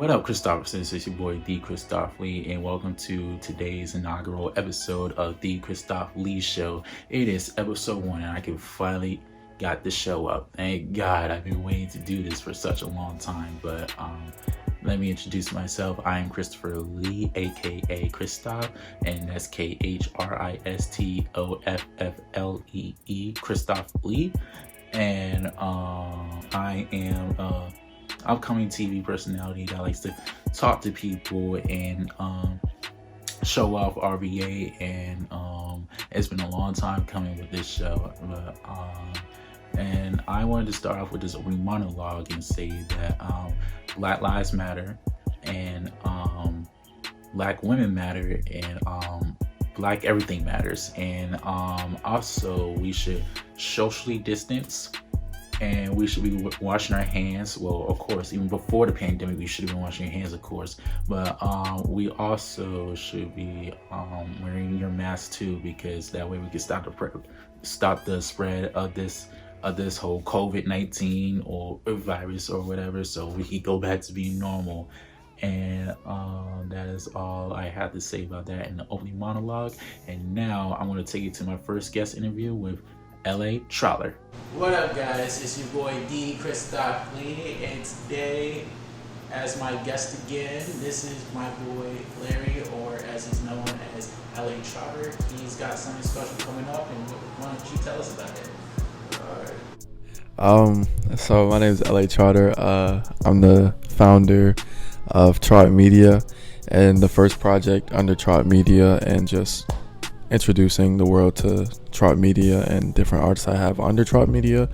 What up, Christopherson? This is your boy D. Christoph Lee, and welcome to today's inaugural episode of the Christoph Lee Show. It is episode 1, and I can finally got the show up. Thank God, I've been waiting to do this for such a long time. But let me introduce myself. I am Christopher Lee, aka Christoph, and that's Christofflee, Christoph Lee, and I am upcoming TV personality that likes to talk to people and show off RVA. And it's been a long time coming with this show, but and I wanted to start off with this opening monologue and say that Black Lives Matter, and Black women matter, and Black everything matters, and also we should socially distance, and we should be washing our hands. Well, of course, even before the pandemic, we should have been washing our hands, of course. But we also should be wearing your mask too, because that way we can stop the spread of this whole COVID-19 or virus or whatever, so we can go back to being normal. And that is all I have to say about that in the opening monologue. And now I'm going to take you to my first guest interview with L.A. Trotter. What up, guys? It's your boy D. Christoph Lee, and today, as my guest again, this is my boy Larry, or as he's known as L.A. Trotter. He's got something special coming up, and why don't you tell us about it? So my name is L.A. Trotter. I'm the founder of Trot Media, and the first project under Trot Media, and just introducing the world to Trot Media and different artists I have under Trot Media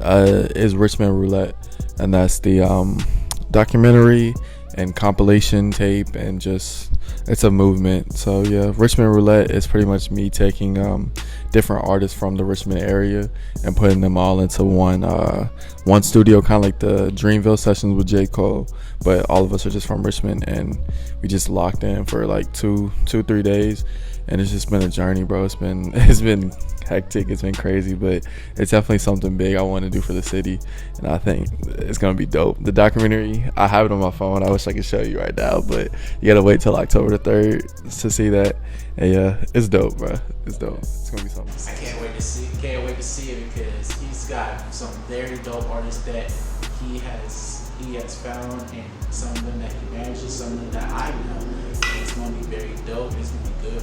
is Richmond Roulette, and that's the documentary and compilation tape, and just it's a movement. So yeah, Richmond Roulette is pretty much me taking different artists from the Richmond area and putting them all into one studio, kind of like the Dreamville sessions with J. Cole, but all of us are just from Richmond, and we just locked in for like 3 days. And it's just been a journey, bro. It's been hectic. It's been crazy, but it's definitely something big I want to do for the city, and I think it's gonna be dope. The documentary, I have it on my phone. I wish I could show you right now, but you gotta wait till October the 3rd to see that. And yeah, it's dope, bro. It's dope. It's gonna be something. I can't wait to see. Can't wait to see it, because he's got some very dope artists that he has found, and some of them that he manages, some of them that I know. And it's gonna be very dope. It's gonna be good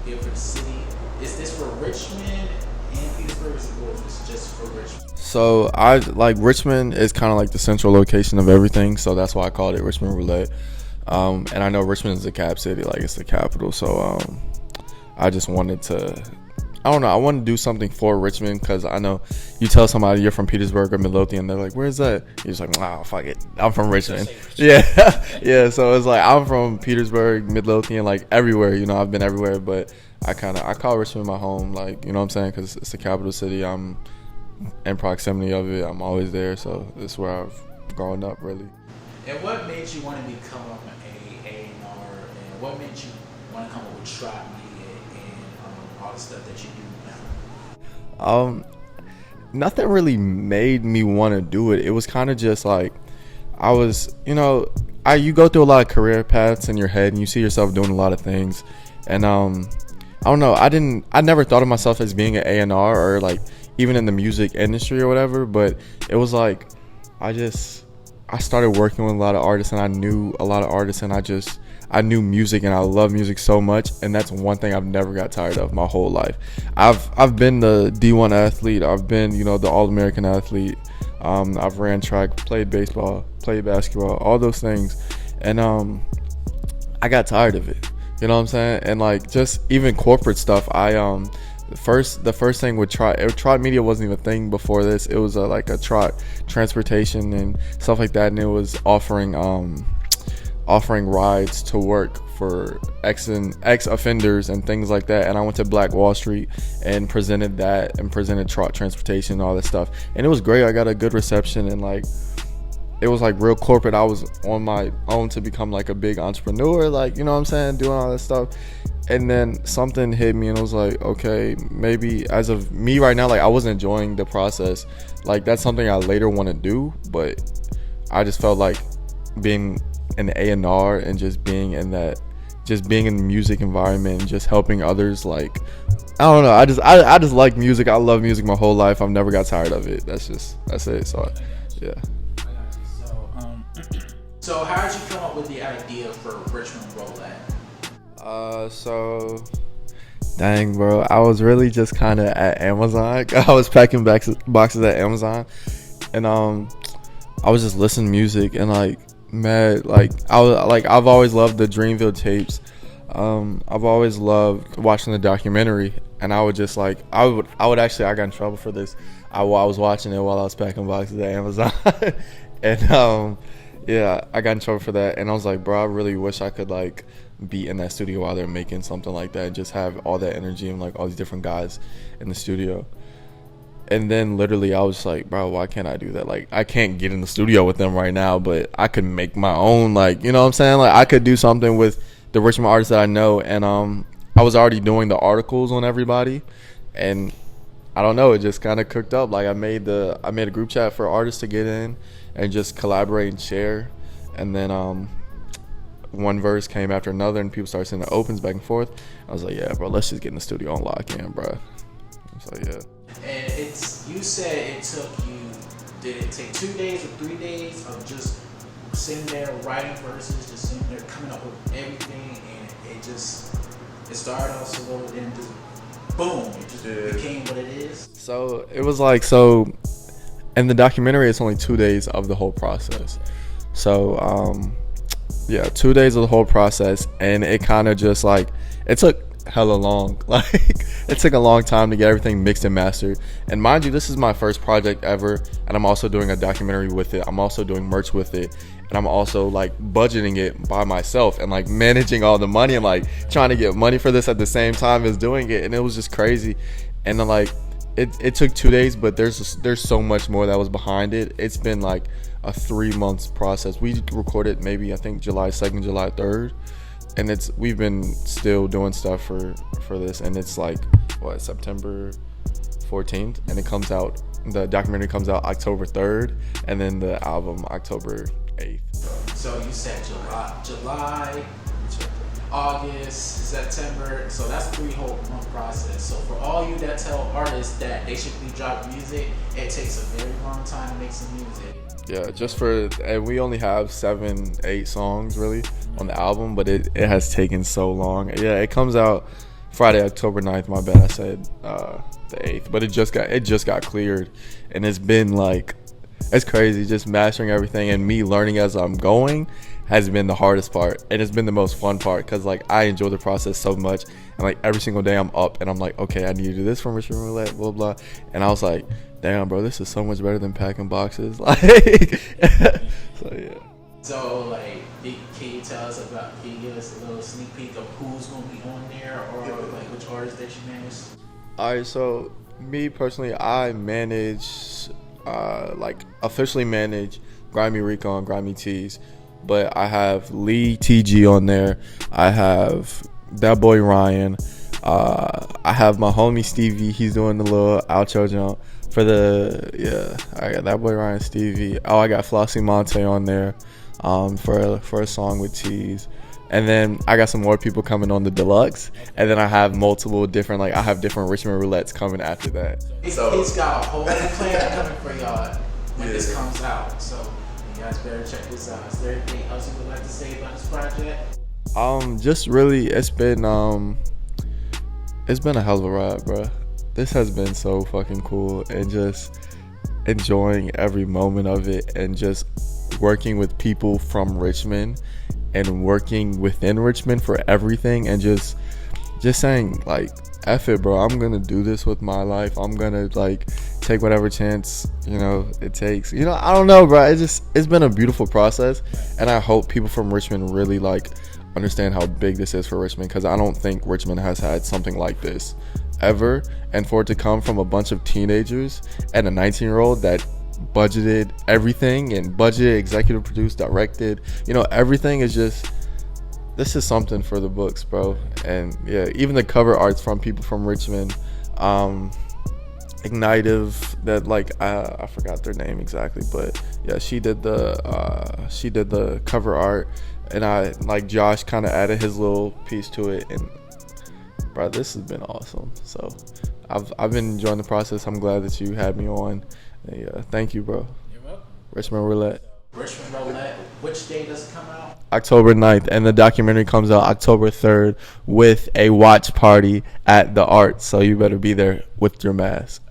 for the city. Is this for Richmond and Petersburg, or is this just for Richmond? So I like Richmond is kind of like the central location of everything, so that's why I called it Richmond Roulette. And I know Richmond is the cap city, like it's the capital. So I just wanted to, I don't know, I wanted to do something for Richmond, because I know you tell somebody you're from Petersburg or Midlothian, they're like, where's that? You're just like, wow, fuck it, I'm from Richmond. Yeah. Yeah, so it's like I'm from Petersburg, Midlothian, like everywhere, I've been everywhere, but I call Richmond my home, like, you know what I'm saying, because it's the capital city. I'm in proximity of it. I'm always there, so this is where I've grown up, really. And what made you want to become an A&R, and what made you want to come up with Trot Media and all the stuff that you do now? Nothing really made me want to do it. It was kind of just like, I was, you go through a lot of career paths in your head, and you see yourself doing a lot of things, and I don't know, I never thought of myself as being an A&R, or like even in the music industry or whatever, but it was like I started working with a lot of artists, and I knew a lot of artists, and I knew music, and I love music so much, and that's one thing I've never got tired of my whole life. I've been the D1 athlete, I've been, the All-American athlete, I've ran track, played baseball, played basketball, all those things, and I got tired of it. You know what I'm saying? And like just even corporate stuff, the first thing with Trot Media wasn't even a thing before this. It was like a Trot transportation and stuff like that, and it was offering rides to work for ex offenders and things like that. And I went to Black Wall Street and presented Trot transportation and all that stuff, and it was great. I got a good reception, and like it was like real corporate. I was on my own to become like a big entrepreneur, like, you know what I'm saying, doing all that stuff. And then something hit me, and it was like, okay, maybe as of me right now, like I wasn't enjoying the process. Like that's something I later want to do, but I just felt like being an A&R and just being in the music environment and just helping others. Like, I don't know, I just like music. I love music my whole life. I've never got tired of it. That's it. So yeah. So how did you come up with the idea for Richmond Roulette? So dang, bro, I was really just kind of at Amazon. I was packing boxes at Amazon, and I was just listening to music and like, man, like I've always loved the Dreamville tapes. I've always loved watching the documentary, and I would just like I got in trouble for this. I was watching it while I was packing boxes at Amazon, and yeah, I got in trouble for that, and I was like, bro, I really wish I could like be in that studio while they're making something like that and just have all that energy and like all these different guys in the studio. And then literally I was like, bro, why can't I do that? Like, I can't get in the studio with them right now, but I could make my own, like, you know what I'm saying? Like, I could do something with the Richmond artists that I know. And I was already doing the articles on everybody, and I don't know, it just kind of cooked up. Like, I made a group chat for artists to get in and just collaborate and share. And then one verse came after another, and people started sending the opens back and forth. I was like, yeah, bro, let's just get in the studio and lock in, bro. So yeah. And you said it took you, did it take 2 days or 3 days of just sitting there writing verses, just sitting there coming up with everything, and it started off slow, then just boom, it just became what it is? So it was like, in the documentary, it's only 2 days of the whole process. So yeah, 2 days of the whole process, and it kind of just like, it took hella long. Like, it took a long time to get everything mixed and mastered. And mind you, this is my first project ever, and I'm also doing a documentary with it. I'm also doing merch with it, and I'm also like budgeting it by myself and like managing all the money and like trying to get money for this at the same time as doing it. And it was just crazy. And then like it took 2 days, but there's so much more that was behind it. It's been like a 3 months process. We recorded maybe, I think, July 2nd, July 3rd. And we've been still doing stuff for this, and it's like September 14th, and the documentary comes out October 3rd, and then the album October 8th. So you said July, August, September, so that's a 3 whole month process. So for all you that tell artists that they should be dropping music, it takes a very long time to make some music. Yeah, and we only have 7-8 songs really on the album, but it has taken so long. Yeah, it comes out Friday, October 9th. My bad, I said the 8th, but it just got cleared, and it's been like, it's crazy just mastering everything, and me learning as I'm going has been the hardest part, and it's been the most fun part, because like I enjoy the process so much, and like every single day I'm up and I'm like, okay, I need to do this from Richmond Roulette, blah blah, and I was like, damn, bro, this is so much better than packing boxes. Like, so yeah. So like, can you give us a little sneak peek of who's gonna be on there, or like which artists that you manage? Alright, so me personally, I manage, officially manage Grimy Rico and Grimy Tees, but I have Lee TG on there. I have that boy Ryan. I have my homie Stevie. He's doing the little outro jump for I got that boy Ryan, Stevie. Oh, I got Flossie Monte on there for a song with Tees. And then I got some more people coming on the deluxe, and then I have multiple different, I have different Richmond Roulettes coming after that. He's got a whole plan coming for y'all when this comes out, so you guys better check this out. Is there anything else you would like to say about this project? Just really, it's been a hell of a ride, bro. This has been so fucking cool, and just enjoying every moment of it, and just working with people from Richmond and working within Richmond for everything, and just saying like, F it, bro, I'm gonna do this with my life. I'm gonna take whatever chance it takes. I don't know, bro. It's been a beautiful process, and I hope people from Richmond really understand how big this is for Richmond, because I don't think Richmond has had something like this ever, and for it to come from a bunch of teenagers and a 19-year-old that budgeted everything, and budgeted, executive produced, directed, everything is just, this is something for the books, bro. And yeah, even the cover art's from people from Richmond. Ignitive, that like I forgot their name exactly, but yeah, she did the cover art, and I like Josh kind of added his little piece to it, and bro, this has been awesome. So I've been enjoying the process. I'm glad that you had me on. Yeah, thank you, bro. You're welcome. Richmond Roulette. Richmond Roulette. Which day does it come out? October 9th, and the documentary comes out October 3rd with a watch party at the Art, so you better be there with your mask.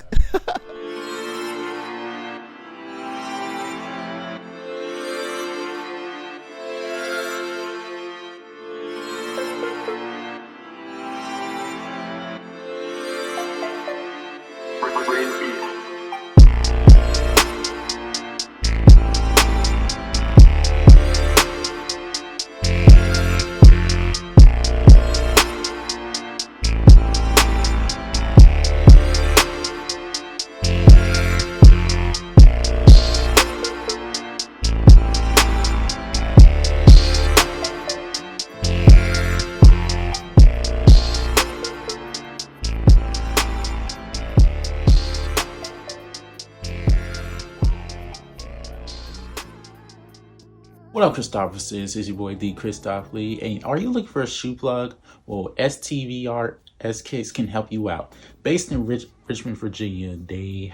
What up, Christophers? It's your boy D. Christoph Lee. And are you looking for a shoe plug? Well, STVRS Kicks can help you out. Based in Richmond, Virginia, they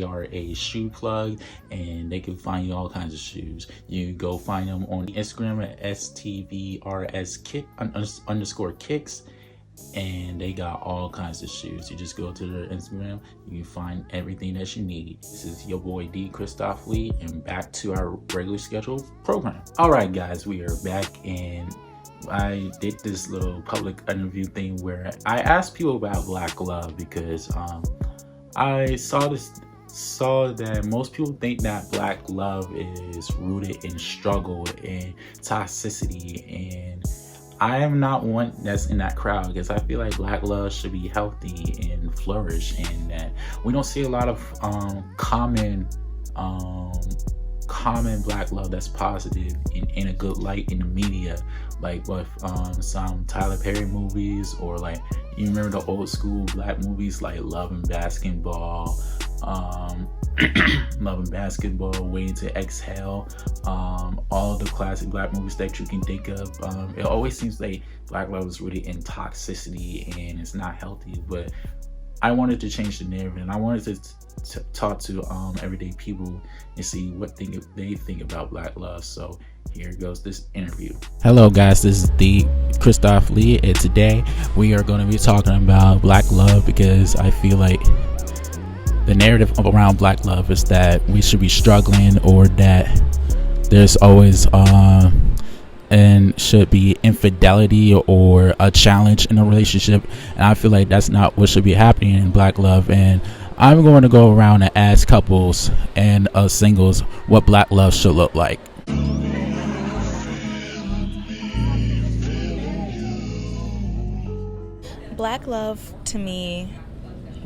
are a shoe plug, and they can find you all kinds of shoes. You go find them on Instagram at STVRS_kicks. And they got all kinds of shoes. You just go to their Instagram, you can find everything that you need. This is your boy D. Christoph Lee, and back to our regular scheduled program. All right, guys, we are back, and I did this little public interview thing where I asked people about Black love, because I saw that most people think that Black love is rooted in struggle and toxicity, and I am not one that's in that crowd, because I feel like Black love should be healthy and flourish, and that we don't see a lot of common Black love that's positive in a good light in the media, like with some Tyler Perry movies, or like, you remember the old school Black movies like Love and Basketball, Waiting to Exhale, all the classic Black movies that you can think of. It always seems like Black love is really in toxicity and it's not healthy, but I wanted to change the narrative, and I wanted to talk to everyday people and see what they think about Black love. So here goes this interview. Hello guys, this is the Christoph Lee, and today we are going to be talking about Black love, because I feel like the narrative around Black love is that we should be struggling, or that there's always and should be infidelity or a challenge in a relationship, and I feel like that's not what should be happening in Black love. And I'm going to go around and ask couples and singles what Black love should look like. Black love to me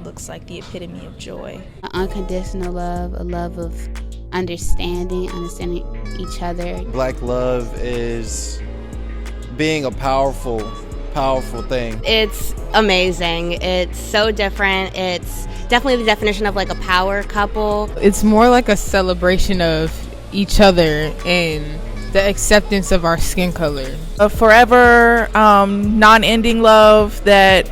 looks like the epitome of joy. Unconditional love, a love of understanding each other. Black love is being a powerful thing. It's amazing. It's so different. It's definitely the definition of like a power couple. It's more like a celebration of each other and the acceptance of our skin color. A forever, non-ending love that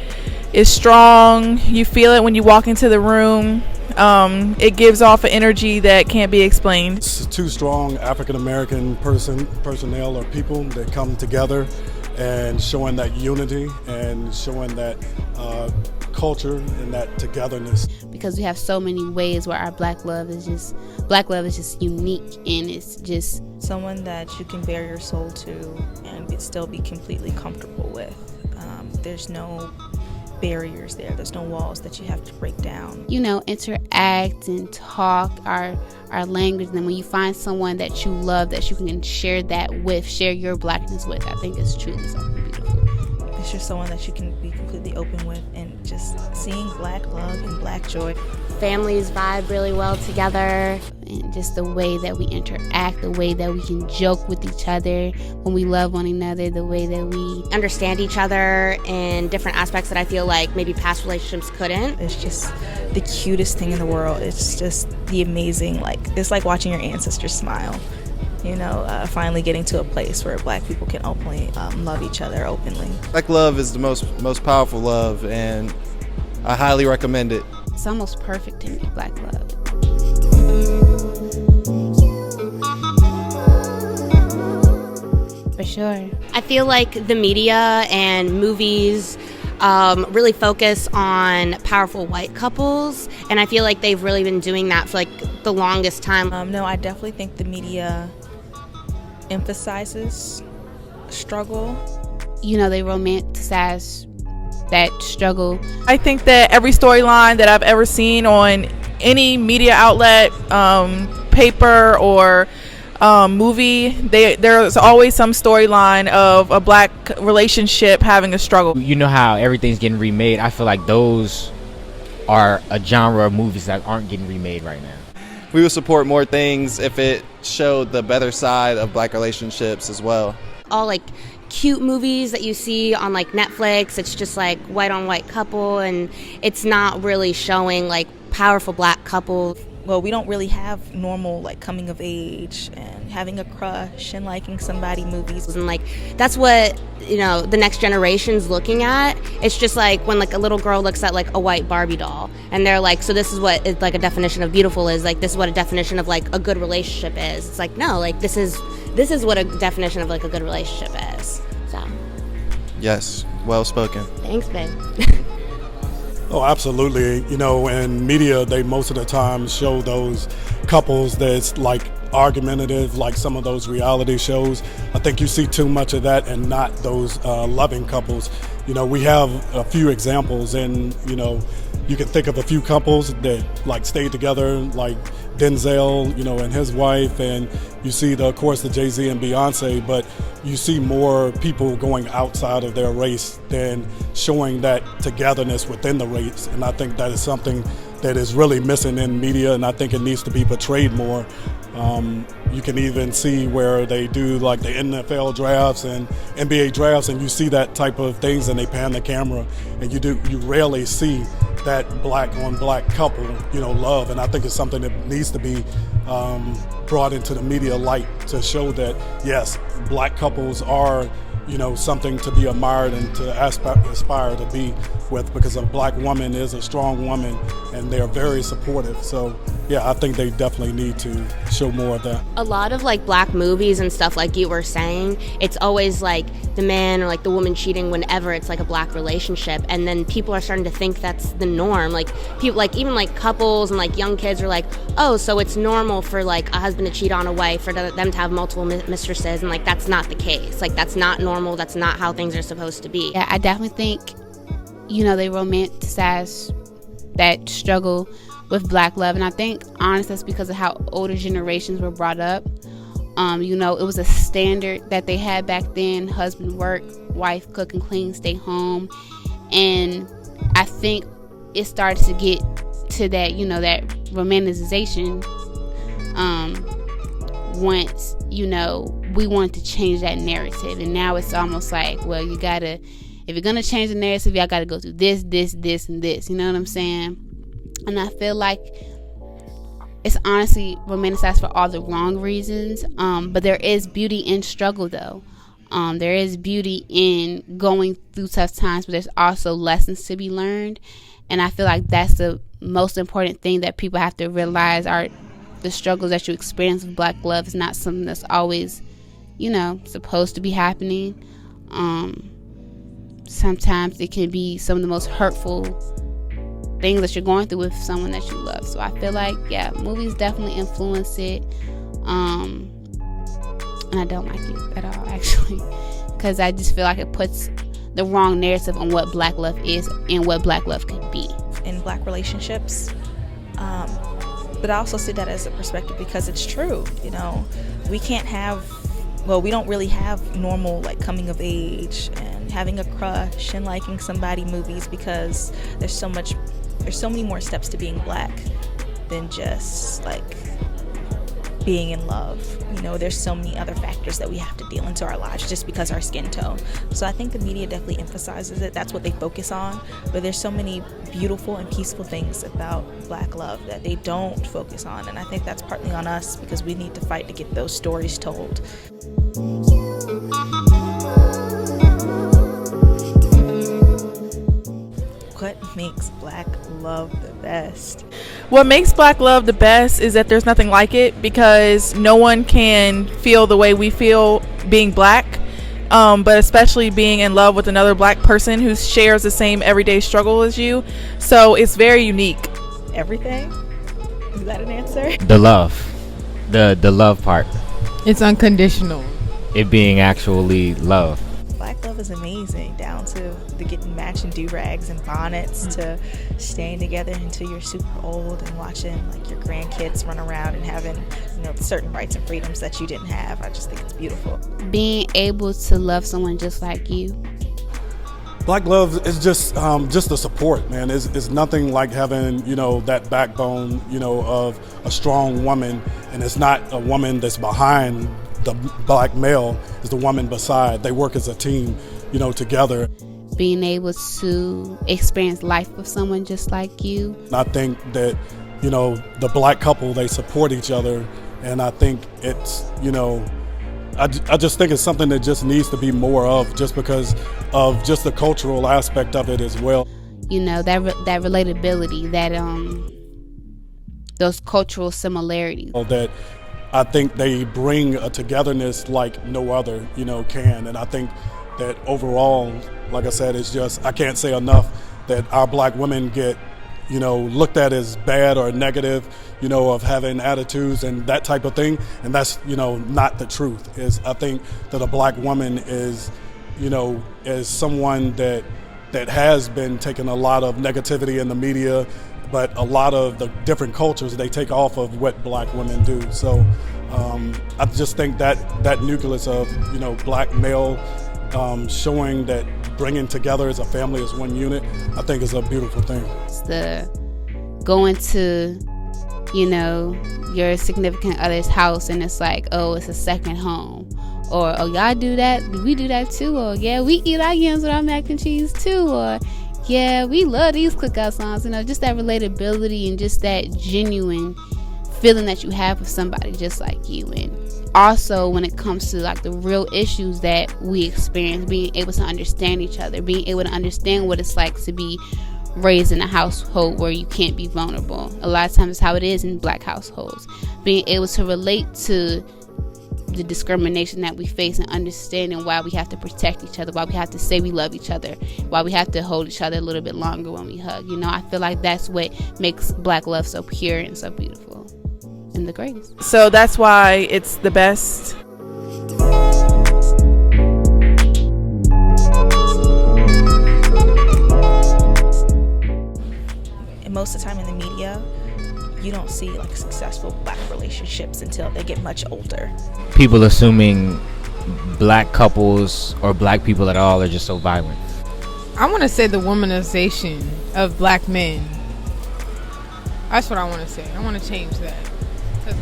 is strong. You feel it when you walk into the room. It gives off an energy that can't be explained. It's two strong African-American personnel or people that come together and showing that unity and showing that culture and that togetherness. Because we have so many ways where our Black love is just unique, and it's just Someone that you can bare your soul to and still be completely comfortable with. There's no barriers there. There's no walls that you have to break down. Interact and talk our language. And when you find someone that you love, that you can share that with, share your Blackness with, I think it's truly something beautiful. It's just someone that you can be completely open with, and just seeing Black love and Black joy. Families vibe really well together. and just the way that we interact, the way that we can joke with each other when we love one another, the way that we understand each other in different aspects that I feel like maybe past relationships couldn't. It's just the cutest thing in the world. It's just the amazing, like, it's like watching your ancestors smile. You know, finally getting to a place where Black people can openly love each other openly. Black love is the most powerful love, and I highly recommend it. It's almost perfect to me, Black love. For sure. I feel like the media and movies really focus on powerful white couples, and I feel like they've really been doing that for like the longest time. No, I definitely think the media emphasizes struggle. You know, they romanticize that struggle. I think that every storyline that I've ever seen on any media outlet, paper or movie, there's always some storyline of a Black relationship having a struggle. You know how everything's getting remade? I feel like those are a genre of movies that aren't getting remade right now. We would support more things if it showed the better side of Black relationships as well. All like cute movies that you see on like Netflix, it's just like white on white couple, and it's not really showing like powerful Black couples. Well, we don't really have normal like coming of age and having a crush and liking somebody movies. And like that's what, you know, the next generation's looking at. It's just like when like a little girl looks at like a white Barbie doll and they're like, so this is what is like a definition of beautiful is, like this is what a definition of like a good relationship is. It's like, no, like this is what a definition of like a good relationship is. So Yes, well spoken. thanks, babe. Oh, absolutely. You know, in media, they most of the time show those couples that's like argumentative, like some of those reality shows. I think you see too much of that and not those loving couples. You know, we have a few examples, and, you know, you can think of a few couples that like stayed together, like Denzel, you know, and his wife, and you see of course the Jay-Z and Beyonce, but you see more people going outside of their race than showing that togetherness within the race. And I think that is something that is really missing in media, and I think it needs to be portrayed more. You can even see where they do like the NFL drafts and NBA drafts, and you see that type of things, and they pan the camera, and you rarely see that Black on Black couple, you know, love. And I think it's something that needs to be brought into the media light to show that yes, Black couples are, you know, something to be admired and to aspire to be with, because a Black woman is a strong woman and they're very supportive. So yeah, I think they definitely need to show more of that. A lot of like Black movies and stuff, like you were saying, it's always like the man or like the woman cheating whenever it's like a Black relationship, and then people are starting to think that's the norm. Like people, like even like couples and like young kids are like, oh, so it's normal for like a husband to cheat on a wife, for them to have multiple mistresses, and like that's not the case. Like that's not normal. That's not how things are supposed to be. Yeah, I definitely think, you know, they romanticize that struggle with Black love, and I think honestly that's because of how older generations were brought up. You know, it was a standard that they had back then: husband work, wife cook and clean, stay home. And I think it started to get to that, you know, that romanticization once, you know, we wanted to change that narrative. And now it's almost like, well, you gotta, if you're gonna change the narrative, y'all gotta go through this, and this. You know what I'm saying? And I feel like it's honestly romanticized for all the wrong reasons. But there is beauty in struggle, though. There is beauty in going through tough times, but there's also lessons to be learned. And I feel like that's the most important thing that people have to realize, are the struggles that you experience with Black love is not something that's always, you know, supposed to be happening. Sometimes it can be some of the most hurtful things that you're going through with someone that you love. So I feel like, yeah, movies definitely influence it. And I don't like it at all, actually, because I just feel like it puts the wrong narrative on what Black love is and what Black love could be in Black relationships. But I also see that as a perspective because it's true. You know, we can't have, well, we don't really have normal like coming of age and having a crush and liking somebody movies, there's so many more steps to being Black than just like being in love. You know, there's so many other factors that we have to deal into our lives just because our skin tone. So I think the media definitely emphasizes it. That's what they focus on. But there's so many beautiful and peaceful things about Black love that they don't focus on. And I think that's partly on us because we need to fight to get those stories told. What makes Black love the best? What makes Black love the best is that there's nothing like it, because no one can feel the way we feel being Black, but especially being in love with another Black person who shares the same everyday struggle as you. So it's very unique. Everything? Is that an answer? The love. The love part. It's unconditional. It being actually love. Black love is amazing, down to the getting matching do-rags and bonnets to staying together until you're super old and watching like your grandkids run around and having, you know, certain rights and freedoms that you didn't have. I just think it's beautiful. Being able to love someone just like you. Black love is just the support, man. It's nothing like having, you know, that backbone, you know, of a strong woman, and it's not a woman that's behind the Black male, is the woman beside. They work as a team, you know, together. Being able to experience life with someone just like you. I think that, you know, the Black couple, they support each other, and I think it's, you know, I just think it's something that just needs to be more of, just because of just the cultural aspect of it as well. You know, that relatability, that those cultural similarities. That I think they bring a togetherness like no other, you know, can. And I think that overall, like I said, it's just, I can't say enough that our Black women get, you know, looked at as bad or negative, you know, of having attitudes and that type of thing. And that's, you know, not the truth. Is I think that a Black woman is, you know, is someone that has been taking a lot of negativity in the media, but a lot of the different cultures, they take off of what Black women do. So I just think that nucleus of, you know, Black male showing that bringing together as a family, as one unit, I think is a beautiful thing. It's the going to, you know, your significant other's house and it's like, oh, it's a second home. Or, oh, y'all do that? We do that too. Or, yeah, we eat our yams with our mac and cheese too. Or, yeah, we love these cookout songs. You know, just that relatability and just that genuine feeling that you have with somebody just like you. And also when it comes to like the real issues that we experience, being able to understand each other, being able to understand what it's like to be raised in a household where you can't be vulnerable. A lot of times it's how it is in Black households. Being able to relate to the discrimination that we face and understanding why we have to protect each other, why we have to say we love each other, why we have to hold each other a little bit longer when we hug. You know, I feel like that's what makes Black love so pure and so beautiful and the greatest. So that's why it's the best. And most of the time in the media, you don't see like successful Black relationships until they get much older. People assuming Black couples or Black people at all are just so violent. I want to say the womanization of Black men. That's what I want to say. I want to change that, because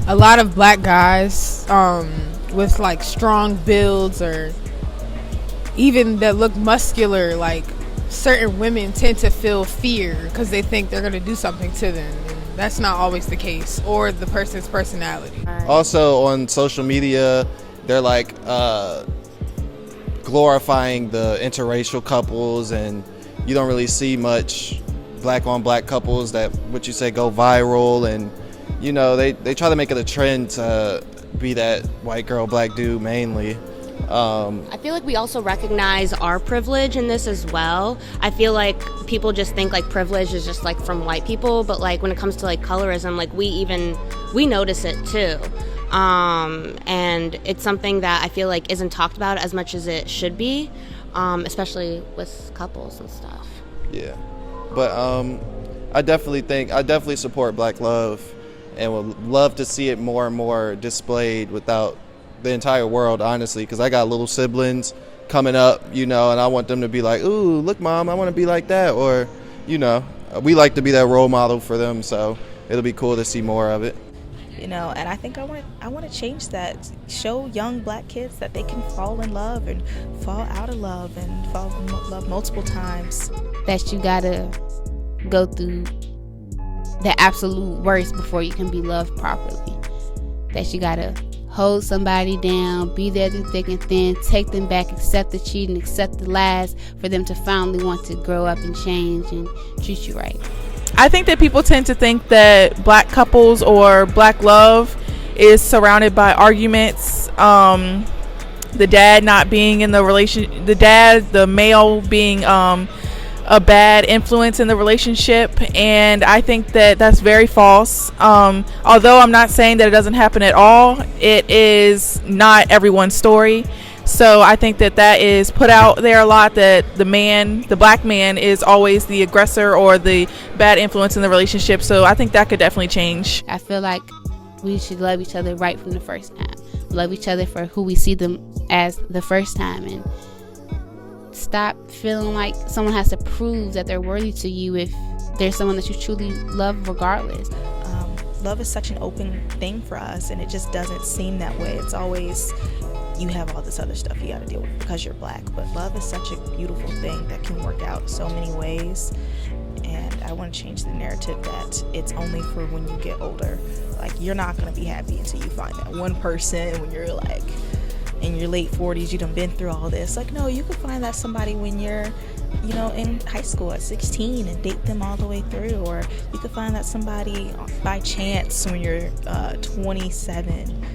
a lot of Black guys with like strong builds or even that look muscular, like certain women tend to feel fear because they think they're going to do something to them. And that's not always the case, or the person's personality. Also on social media, they're like glorifying the interracial couples, and you don't really see much Black on Black couples that, what you say, go viral. And you know, they try to make it a trend to be that white girl, Black dude mainly. I feel like we also recognize our privilege in this as well. I feel like people just think like privilege is just like from white people, but like when it comes to like colorism, like we notice it too. And it's something that I feel like isn't talked about as much as it should be, especially with couples and stuff. Yeah, but I definitely support Black love, and would love to see it more and more displayed without the entire world, honestly, because I got little siblings coming up, you know, and I want them to be like, ooh, look, Mom, I want to be like that. Or, you know, we like to be that role model for them, so it'll be cool to see more of it. And I think I want to change that. Show young black kids that they can fall in love and fall out of love and fall in love multiple times. That you gotta go through the absolute worst before you can be loved properly. That you gotta hold somebody down, be there through thick and thin, take them back, accept the cheating, accept the lies, for them to finally want to grow up and change and treat you right. I think that people tend to think that black couples or black love is surrounded by arguments. The dad not being in the relation, the male being a bad influence in the relationship, and I think that that's very false. Although I'm not saying that it doesn't happen at all, it is not everyone's story. So I think that is put out there a lot, that the black man is always the aggressor or the bad influence in the relationship. So I think that could definitely change. I feel like we should love each other right from the first time. Love each other for who we see them as the first time, and stop feeling like someone has to prove that they're worthy to you if there's someone that you truly love regardless. Love is such an open thing for us, and it just doesn't seem that way. It's always, you have all this other stuff you got to deal with because you're black, but love is such a beautiful thing that can work out so many ways. And I want to change the narrative that it's only for when you get older. Like, you're not going to be happy until you find that one person when you're like in your late 40s, you done been through all this. Like, no, you can find that somebody when you're, in high school at 16 and date them all the way through. Or you can find that somebody by chance when you're 27.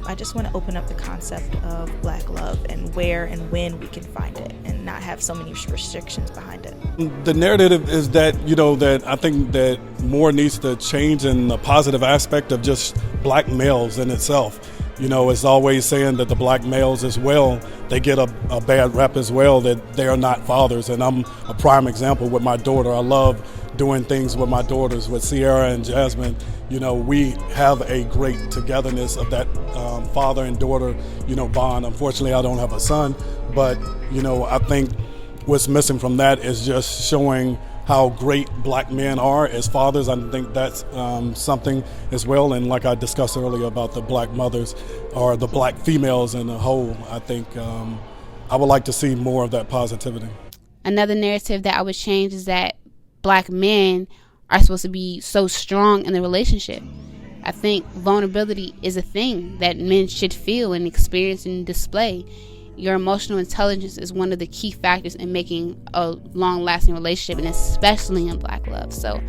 I just want to open up the concept of black love and where and when we can find it, and not have so many restrictions behind it. The narrative is that, that I think that more needs to change in the positive aspect of just black males in itself. It's always saying that the black males as well, they get a bad rep as well, that they are not fathers. And I'm a prime example with my daughter. I love doing things with my daughters, with Sierra and Jasmine. We have a great togetherness of that father and daughter, bond. Unfortunately, I don't have a son, but, I think what's missing from that is just showing how great black men are as fathers. I think that's something as well. And like I discussed earlier about the black mothers or the black females in a whole, I think I would like to see more of that positivity. Another narrative that I would change is that black men are supposed to be so strong in the relationship. I think vulnerability is a thing that men should feel and experience and display. Your emotional intelligence is one of the key factors in making a long-lasting relationship, and especially in black love. So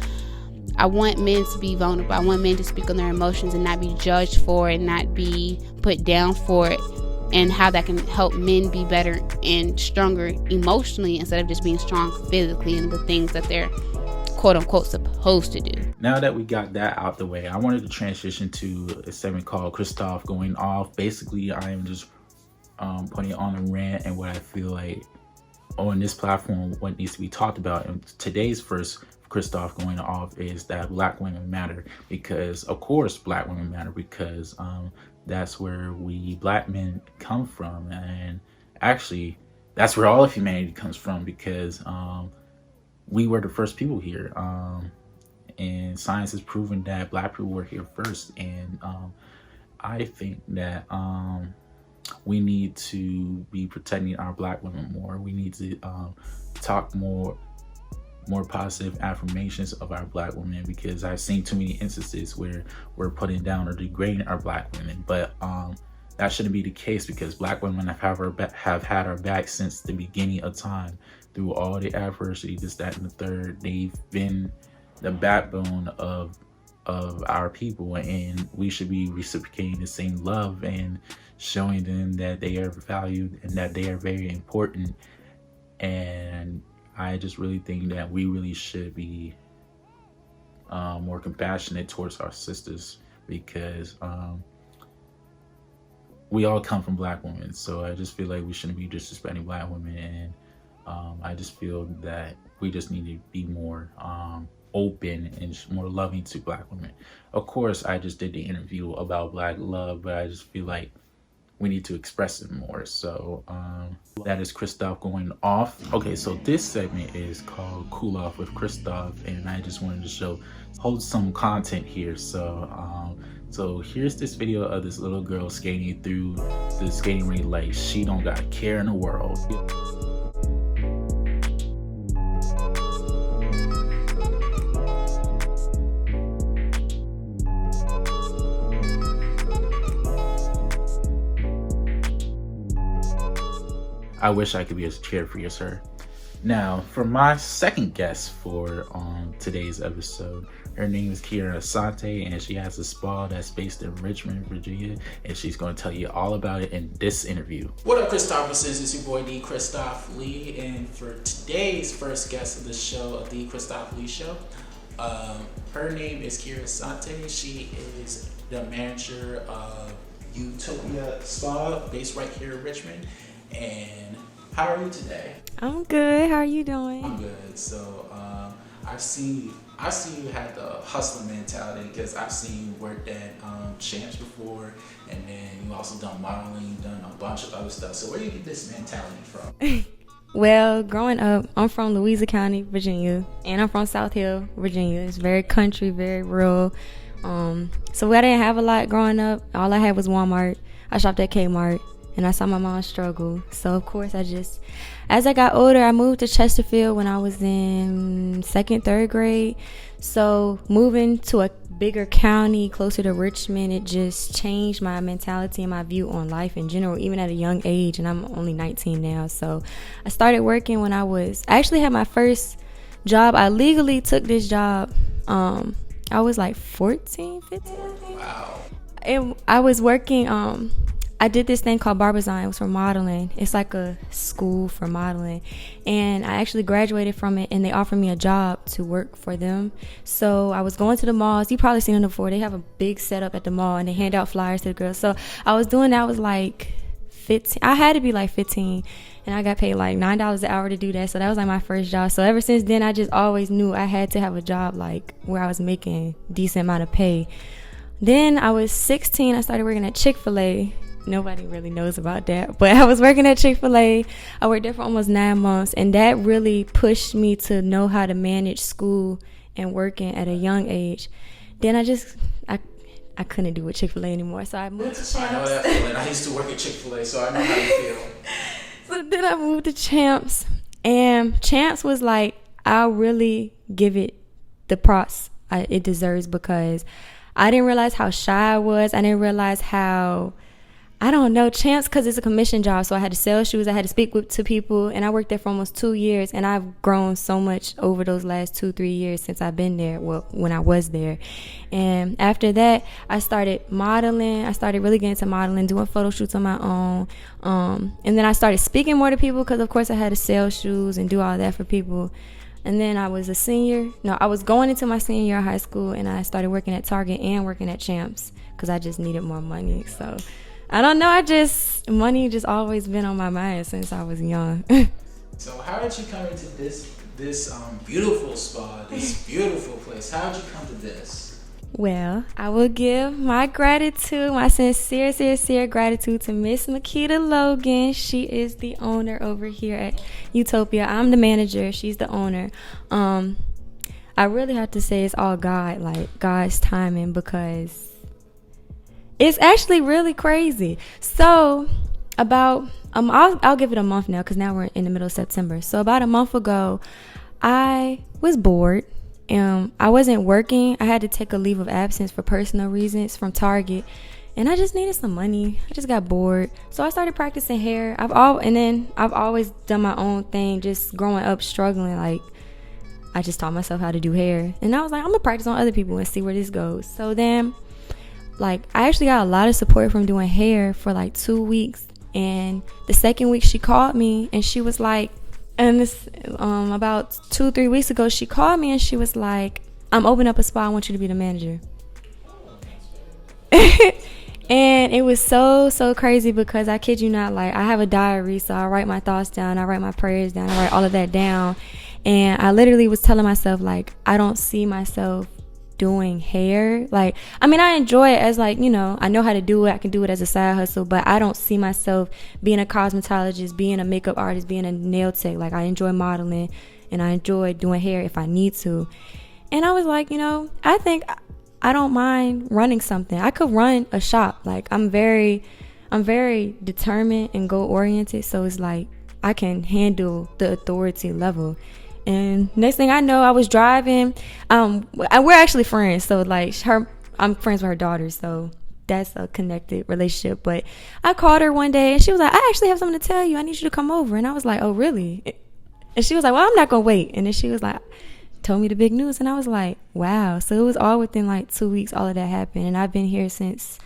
I want men to be vulnerable. I want men to speak on their emotions and not be judged for it, not be put down for it, and how that can help men be better and stronger emotionally instead of just being strong physically in the things that they're quote-unquote supposed to do. Now that we got that out the way, I wanted to transition to a segment called Christoph Going Off. Basically, I am just putting on a rant and what I feel like on this platform, what needs to be talked about. And today's first Christoph Going Off is that black women matter, because of course black women matter, because that's where we black men come from, and actually that's where all of humanity comes from, because we were the first people here, and science has proven that black people were here first. And I think that we need to be protecting our black women more. We need to talk more positive affirmations of our black women, because I've seen too many instances where we're putting down or degrading our black women. But that shouldn't be the case, because black women have had our back since the beginning of time, through all the adversity, this, that, and the third. They've been the backbone of our people, and we should be reciprocating the same love and showing them that they are valued and that they are very important. And I just really think that we really should be more compassionate towards our sisters, because we all come from black women. So I just feel like we shouldn't be disrespecting black women, and I just feel that we just need to be more open and more loving to black women. Of course, I just did the interview about black love, but I just feel like we need to express it more. So that is Christoph Going Off. Okay, so this segment is called Cool Off with Christoph, and I just wanted to hold some content here. So So here's this video of this little girl skating through the skating rink like she don't got a care in the world. I wish I could be as carefree as her. Now, for my second guest for today's episode, her name is Kira Asante, and she has a spa that's based in Richmond, Virginia, and she's going to tell you all about it in this interview. What up, Christophers? It's your boy D. Christoph Lee, and for today's first guest of the show, the Christoph Lee Show, her name is Kira Asante. She is the manager of Utopia Spa, based right here in Richmond. And how are you today? I'm good. How are you doing? I'm good. So I've seen you have the hustler mentality, because I've seen you work at Champs before, and then you also done modeling, you've done a bunch of other stuff. So where do you get this mentality from? Well, growing up, I'm from Louisa County, Virginia, and I'm from South Hill, Virginia. It's very country, very rural. So I didn't have a lot growing up. All I had was Walmart. I shopped at Kmart. And I saw my mom struggle. So, of course, as I got older, I moved to Chesterfield when I was in 2nd, 3rd grade. So, moving to a bigger county closer to Richmond, it just changed my mentality and my view on life in general, even at a young age. And I'm only 19 now. So, I started working when I actually had my first job. I legally took this job. I was like 14, 15, I think. Wow. And I was working... I did this thing called Barbizon. It was for modeling. It's like a school for modeling. And I actually graduated from it, and they offered me a job to work for them. So I was going to the malls. You've probably seen them before. They have a big setup at the mall, and they hand out flyers to the girls. So I was doing that. I was like 15. I had to be like 15, and I got paid like $9 an hour to do that. So that was like my first job. So ever since then, I just always knew I had to have a job like where I was making a decent amount of pay. Then I was 16. I started working at Chick-fil-A. Nobody really knows about that, but I was working at Chick-fil-A. I worked there for almost 9 months, and that really pushed me to know how to manage school and working at a young age. Then I couldn't do with Chick-fil-A anymore, so I moved to Champs. I know that feeling. I used to work at Chick-fil-A, so I know how you feel. So then I moved to Champs, and Champs was like, I'll really give it the props it deserves, because I didn't realize how shy I was. I didn't realize how... I don't know, Champs, because it's a commission job, so I had to sell shoes, I had to speak to people, and I worked there for almost 2 years, and I've grown so much over those last 2-3 years since I've been there, well, when I was there. And after that, I started modeling. I started really getting into modeling, doing photo shoots on my own, and then I started speaking more to people, because of course I had to sell shoes and do all that for people. And then I was I was going into my senior year of high school, and I started working at Target and working at Champs, because I just needed more money. So I don't know, money just always been on my mind since I was young. So how did you come into this beautiful spa, this beautiful place? How did you come to this? Well, I will give my gratitude, my sincere gratitude to Miss Makita Logan. She is the owner over here at Utopia. I'm the manager. She's the owner. I really have to say it's all God, like God's timing, because it's actually really crazy. So about I'll give it a month now, because now we're in the middle of September. So about a month ago, I was bored. I wasn't working. I had to take a leave of absence for personal reasons from Target, and I just needed some money. I just got bored, so I started practicing hair. I've always done my own thing. Just growing up struggling, like I just taught myself how to do hair, and I was like, I'm gonna practice on other people and see where this goes. So then, like, I actually got a lot of support from doing hair for like 2 weeks, and the second week she called me, and she was like, and this about 2-3 weeks ago, she called me and she was like, I'm opening up a spa, I want you to be the manager. And it was so crazy, because I kid you not, like, I have a diary, so I write my thoughts down, I write my prayers down, I write all of that down, and I literally was telling myself, like, I don't see myself doing hair. Like, I mean, I enjoy it as, like, you know, I know how to do it, I can do it as a side hustle, but I don't see myself being a cosmetologist, being a makeup artist, being a nail tech. Like, I enjoy modeling and I enjoy doing hair if I need to. And I was like, you know, I think I don't mind running something. I could run a shop. Like I'm very determined and goal oriented. So it's like I can handle the authority level. And next thing I know, I was driving. And we're actually friends. So like I'm friends with her daughter. So that's a connected relationship. But I called her one day and she was like, I actually have something to tell you. I need you to come over. And I was like, oh, really? And she was like, well, I'm not going to wait. And then she was like, told me the big news. And I was like, wow. So it was all within like 2 weeks, all of that happened. And I've been here since,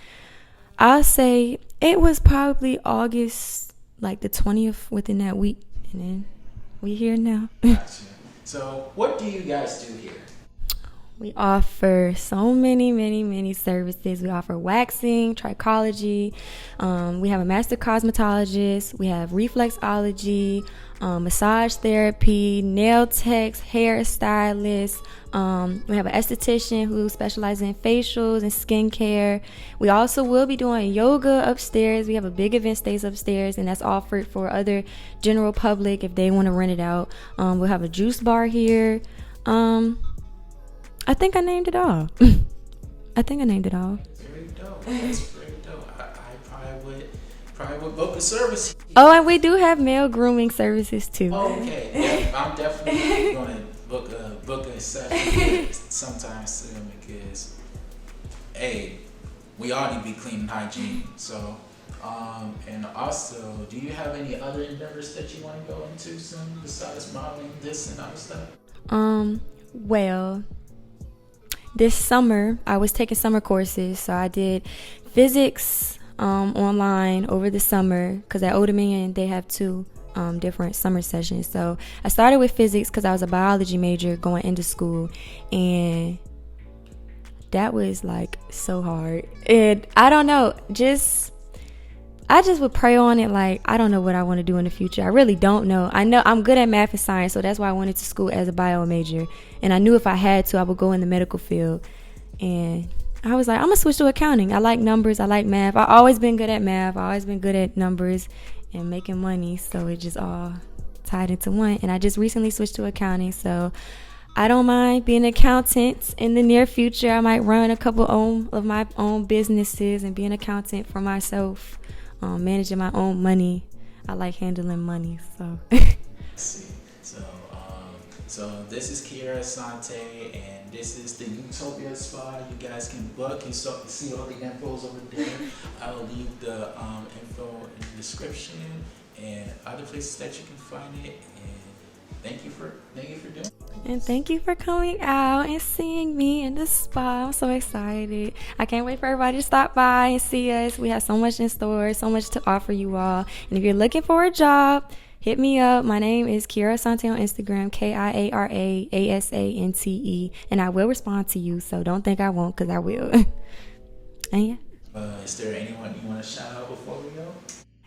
I'll say it was probably August, like the 20th within that week. And then we here now. Gotcha. So what do you guys do here? We offer so many services. We offer waxing, trichology. We have a master cosmetologist. We have reflexology, massage therapy, nail techs, hair stylists. We have an esthetician who specializes in facials and skincare. We also will be doing yoga upstairs. We have a big event space upstairs, and that's offered for other general public if they want to rent it out. We'll have a juice bar here. I think I named it all. Very dope. That's very dope. I probably would book a service. Oh, and we do have male grooming services too. Okay. Yeah, I'm definitely going to book a session sometime soon because, hey, we all need to be clean and hygiene. So, and also, do you have any other endeavors that you want to go into soon besides modeling this and other stuff? Well, this summer I was taking summer courses, so I did physics online over the summer because at Old Dominion they have 2 different summer sessions. So I started with physics because I was a biology major going into school, and that was like so hard. And I don't know, I just would pray on it. Like, I don't know what I want to do in the future. I really don't know. I know I'm good at math and science, so that's why I went into school as a bio major. And I knew if I had to, I would go in the medical field. And I was like, I'm going to switch to accounting. I like numbers. I like math. I've always been good at math. I've always been good at numbers and making money. So it just all tied into one. And I just recently switched to accounting. So I don't mind being an accountant. In the near future, I might run a couple of my own businesses and be an accountant for myself. Managing my own money. I like handling money, so. See, so this is Kiera Asante, and this is the Utopia Spa. You guys can book and see all the infos over there. I'll leave the info in the description and other places that you can find it. And thank you for doing it. And thank you for coming out and seeing me in the spa. I'm so excited. I can't wait for everybody to stop by and see us. We have so much in store, so much to offer you all. And if you're looking for a job, hit me up. My name is Kiera Asante on Instagram, KIARA ASANTE. And I will respond to you, so don't think I won't, because I will. And yeah. Is there anyone you want to shout out before we go?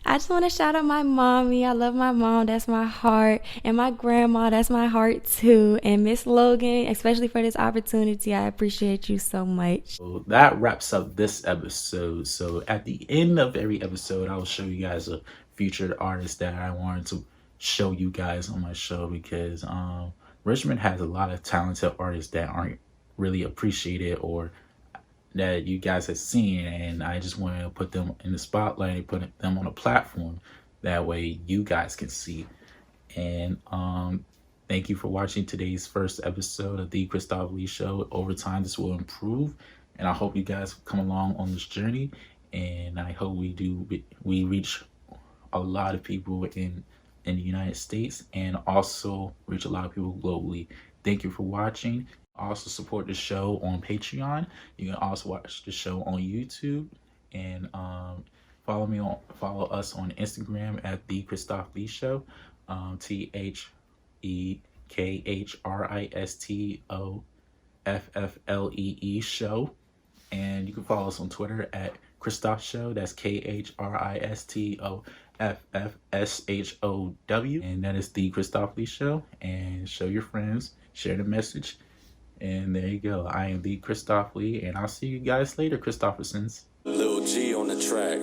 I just want to shout out my mommy. I love my mom. That's my heart. And my grandma. That's my heart too. And Miss Logan, especially for this opportunity. I appreciate you so much. So that wraps up this episode. So at the end of every episode, I will show you guys a featured artist that I wanted to show you guys on my show because Richmond has a lot of talented artists that aren't really appreciated or that you guys have seen, and I just want to put them in the spotlight and put them on a platform that way you guys can see. And thank you for watching today's first episode of the Christoph Lee Show. Over time this will improve, and I hope you guys come along on this journey, and I hope we reach a lot of people in the United States and also reach a lot of people globally. Thank you for watching. Also support the show on Patreon. You can also watch the show on YouTube, and follow us on Instagram at the Christoph Lee Show, TheKristofflee Show, and you can follow us on Twitter at Christoph Show. That's KristoffShow, and that is the Christoph Lee Show. And show your friends, share the message. And there you go. I am the Christoph Lee, and I'll see you guys later, Christophersons. Lil G on the track.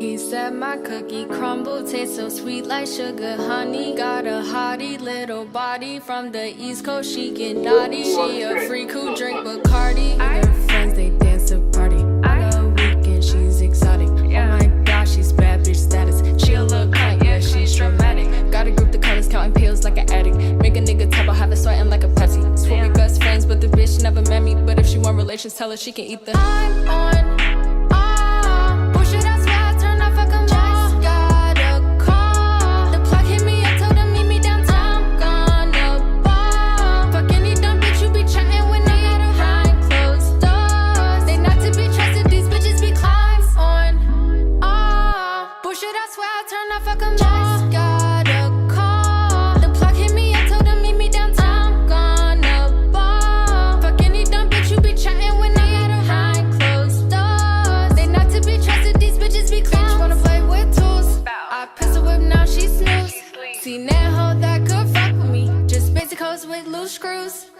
He said my cookie crumble tastes so sweet like sugar honey. Got a hottie little body from the East Coast, she get naughty. She a freak who drink Bacardi. And her friends, they dance to party. On the weekend, she's exotic. Oh my gosh, she's bad bitch status. She'll look kind, yeah, she's dramatic. Gotta group the colors, counting pills like an addict. Make a nigga tap, I'll have it sweating like a Pepsi. Swear we best friends, but the bitch never met me. But if she want relations, tell her she can eat the. I'm on. See now how that could fuck with me. Just basic hoes with loose screws.